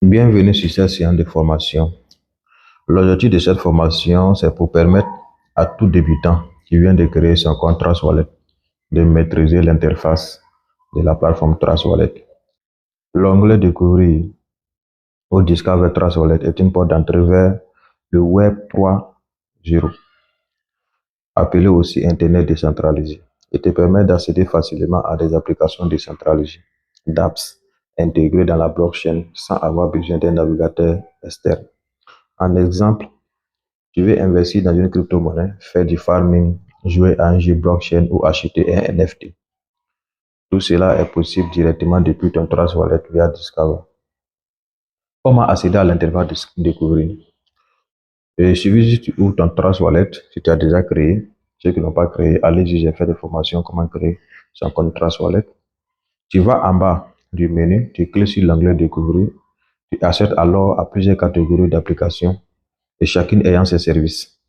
Bienvenue sur cette séance de formation. L'objectif de cette formation, c'est pour permettre à tout débutant qui vient de créer son compte Trust Wallet de maîtriser l'interface de la plateforme Trust Wallet. L'onglet Découvrir ou Discover Trust Wallet est une porte d'entrée vers le Web 3.0, appelé aussi Internet décentralisé, et te permet d'accéder facilement à des applications décentralisées, d'apps intégrées dans la blockchain sans avoir besoin d'un navigateur externe. En exemple, tu veux investir dans une crypto-monnaie, faire du farming, jouer à un jeu blockchain ou acheter un NFT. Tout cela est possible directement depuis ton Trust Wallet via Discover. Comment accéder à l'interface de Découvrir? Il suffit si tu ouvres ton Trust Wallet, si tu as déjà créé. Ceux qui n'ont pas créé, allez-y, j'ai fait des formations comment créer son compte Trust Wallet. Tu vas en bas du menu, tu cliques sur l'onglet Découvrir. Tu accèdes alors à plusieurs catégories d'applications et chacune ayant ses services.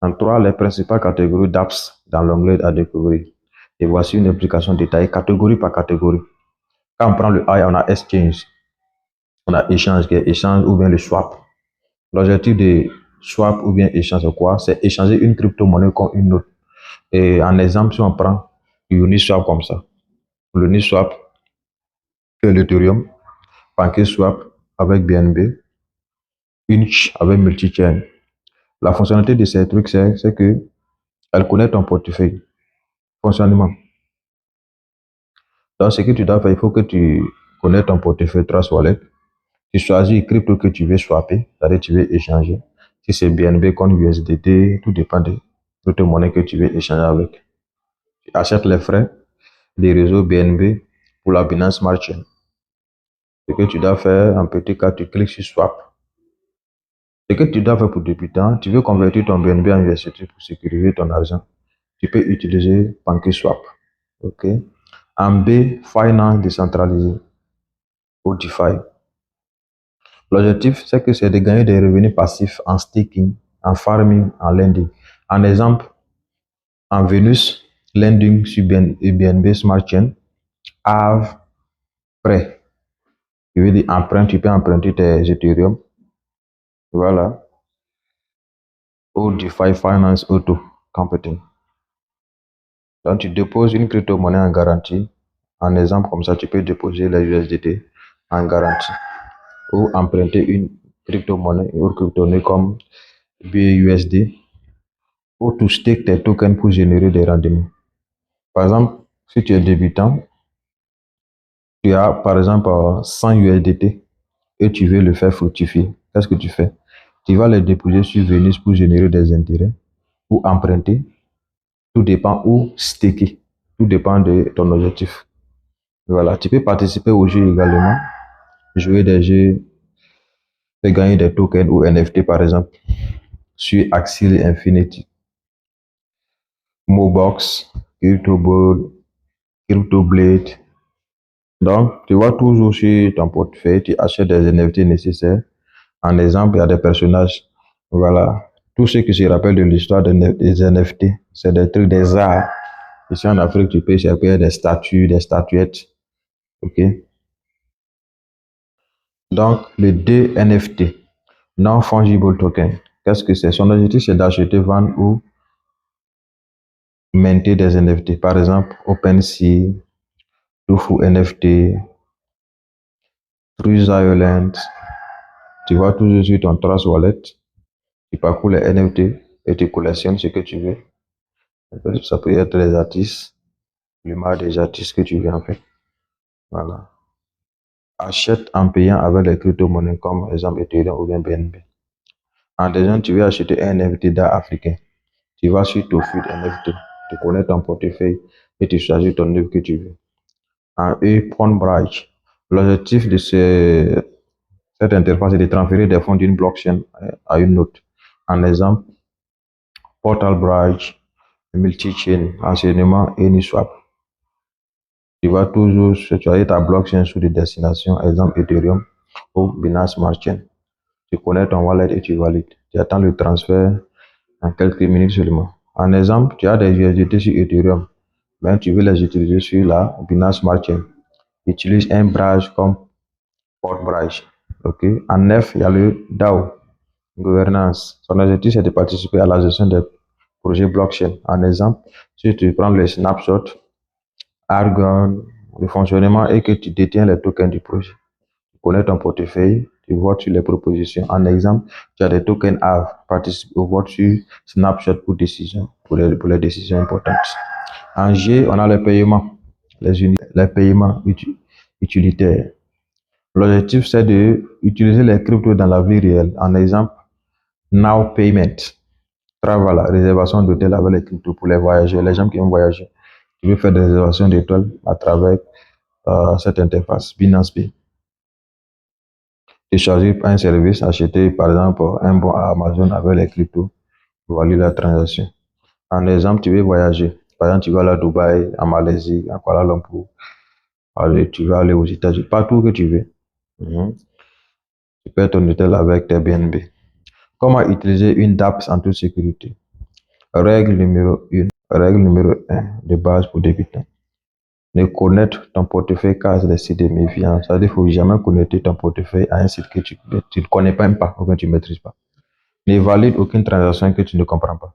En 3, les principales catégories d'apps dans l'onglet à découvrir. Et voici une application détaillée catégorie par catégorie. Quand on prend le I, on a Exchange, on a échange, qui est échange ou bien le swap. L'objectif de swap ou bien échange, c'est quoi? C'est échanger une crypto-monnaie contre une autre. Et en exemple, si on prend Uniswap comme ça, l'Uniswap, c'est l'Ethereum, PancakeSwap avec BNB, Inch avec Multichain. La fonctionnalité de ces trucs, c'est que elle connaît ton portefeuille, fonctionnement. Donc, ce que tu dois faire, il faut que tu connais ton portefeuille Trust Wallet. Tu choisis le crypto que tu veux swapper, c'est-à-dire que tu veux échanger. Si c'est BNB contre USDT, tout dépend de crypto-monnaie que tu veux échanger avec. Tu achètes les frais des réseaux BNB pour la Binance Smart Chain. Ce que tu dois faire, en petit cas, tu cliques sur Swap. Ce que tu dois faire pour débutant, tu veux convertir ton BNB en USDT pour sécuriser ton argent. Tu peux utiliser PancakeSwap. OK? En B, Finance décentralisée ou DeFi. L'objectif, c'est de gagner des revenus passifs en staking, en farming, en lending. En exemple, en Venus, lending sur BNB Smart Chain, Aave, prêt. Je veux dire, tu peux emprunter tes Ethereum. Voilà. Ou DeFi Finance Auto Computing. Donc, tu déposes une crypto-monnaie en garantie. En exemple, comme ça, tu peux déposer les USDT en garantie. Ou emprunter une crypto-monnaie comme BUSD ou to stake tes tokens pour générer des rendements. Par exemple, si tu es débutant, tu as par exemple 100 USDT et tu veux le faire fructifier. Qu'est-ce que tu fais? Tu vas les déposer sur Venus pour générer des intérêts ou emprunter. Tout dépend, ou staker. Tout dépend de ton objectif. Voilà, tu peux participer au jeu également, jouer des jeux et gagner des tokens ou NFT par exemple sur Axie Infinity, Mobox, CryptoBoard, CryptoBlade. Donc, tu vas toujours sur ton portefeuille, tu achètes des NFT nécessaires. En exemple, il y a des personnages. Voilà. Tout ce qui se rappelle de l'histoire des NFT, c'est des trucs, des arts. Ici en Afrique, tu peux chercher des statues, des statuettes. OK? Donc, le DNFT, Non-Fungible Token. Qu'est-ce que c'est? Son objectif, c'est d'acheter, vendre ou minter des NFT. Par exemple, OpenSea, Tofu NFT, True Island. Tu vas toujours sur ton Trust Wallet, tu parcours les NFT et tu collectionnes ce que tu veux. Ça peut être les artistes, l'image des artistes que tu veux en fait. Voilà. Achète en payant avec les crypto-monnaies comme exemple Ethereum ou bien BNB. En deuxième, tu veux acheter un NFT d'art africain. Tu vas sur Tofu NFT, tu connais ton portefeuille et tu choisis ton œuvre que tu veux. En E, Pawnbridge. L'objectif de cette interface est de transférer des fonds d'une blockchain à une autre. En exemple, Portal Bridge, Multichain, enseignement et Uniswap. Tu vas toujours choisir ta blockchain sur des destinations, exemple Ethereum ou Binance Smart Chain. Tu connais ton wallet et tu valides. Tu attends le transfert en quelques minutes seulement. En exemple, tu as des USDT sur Ethereum, mais tu veux les utiliser sur la Binance Smart Chain. Utilise un bridge comme Port Bridge. Ok. En F, il y a le DAO, gouvernance. Son objectif, c'est de participer à la gestion des projets blockchain. En exemple, si tu prends le snapshot, Argon, le fonctionnement et que tu détiens les tokens du projet. Tu connais ton portefeuille, tu votes sur les propositions. En exemple, tu as des tokens AV, participe au vote sur Snapshot pour les décisions importantes. En G, on a les paiements, les paiements utilitaires. L'objectif, c'est d'utiliser les cryptos dans la vie réelle. En exemple, Now Payment, Travel, réservation d'hôtel avec les cryptos pour les voyageurs, les gens qui ont voyagé. Tu veux faire des réservations d'étoiles à travers cette interface, Binance Pay. Télécharger un service, acheter par exemple un bon à Amazon avec les cryptos, valider la transaction. En exemple, tu veux voyager. Par exemple, tu vas aller à Dubaï, à Malaisie, à Kuala Lumpur. Allez, tu vas aller aux États-Unis, partout que tu veux. Mhm. Tu paies ton hôtel avec tes BNB. Comment utiliser une DApps en toute sécurité? Règle numéro 1 de base pour débutants. Ne connaître ton portefeuille qu'à des sites de méfiance. C'est-à-dire qu'il ne faut jamais connecter ton portefeuille à un site que tu ne connais même pas ou que tu ne maîtrises pas. Ne valide aucune transaction que tu ne comprends pas.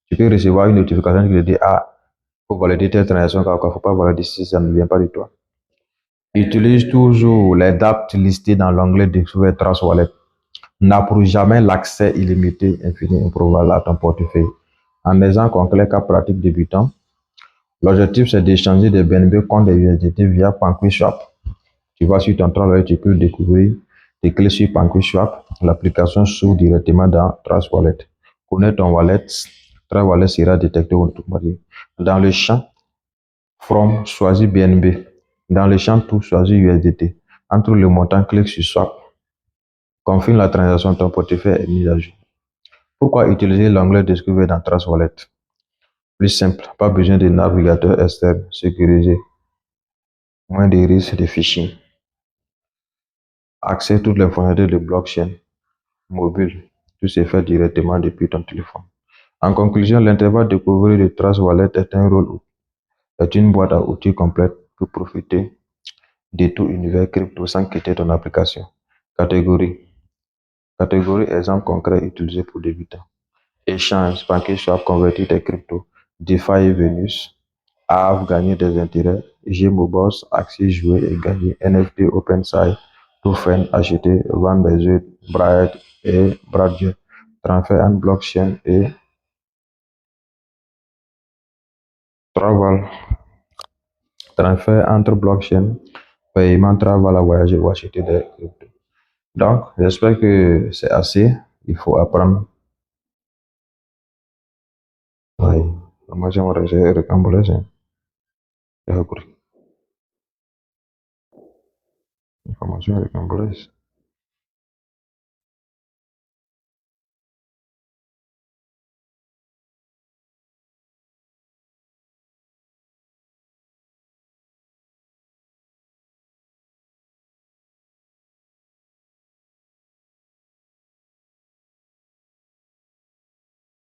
Tu peux recevoir une notification qui te dit ah, il faut valider telle transaction, il ne faut pas valider si ça ne vient pas de toi. Utilise toujours les dates listées dans l'onglet Découvrir Trust Wallet. N'approuve jamais l'accès illimité, infini, improbable à ton portefeuille. En exemple concret, cas pratique débutant, l'objectif c'est d'échanger des BNB contre des USDT via PancakeSwap. Tu vas sur ton Trust Wallet, tu peux découvrir des clés sur PancakeSwap. L'application s'ouvre directement dans Trust Wallet. Connais ton wallet, Trust Wallet sera détecté automatiquement. Dans le champ From, choisis BNB. Dans le champ Tout, choisis USDT. Entre le montant, clique sur Swap. Confirme la transaction, ton portefeuille est mis à jour. Pourquoi utiliser l'onglet Discover dans Trust Wallet? Plus simple, pas besoin de navigateur externe sécurisé. Moins de risques de phishing. Accès à toutes les fonctionnalités de blockchain mobile. Tout se fait directement depuis ton téléphone. En conclusion, l'intervalle découvrir de Trust Wallet est une boîte à outils complète pour profiter de tout univers crypto sans quitter ton application. Catégorie. Catégorie exemple concret utilisé pour débutants. Échange, PancakeSwap, convertir tes cryptos. DeFi et Venus. Aave, gagner des intérêts. GMOBOS, accès, jouer et gagner. NFT, OpenSide. Token, acheter, vendre des œufs. Bright et Bradger. Transfert en blockchain et travel. Transfert entre blockchain, paiement, travel à voyager ou acheter des cryptos. Donc, j'espère que c'est assez. Il faut apprendre. Oui, moi j'aimerais recambouler, c'est information recambouler.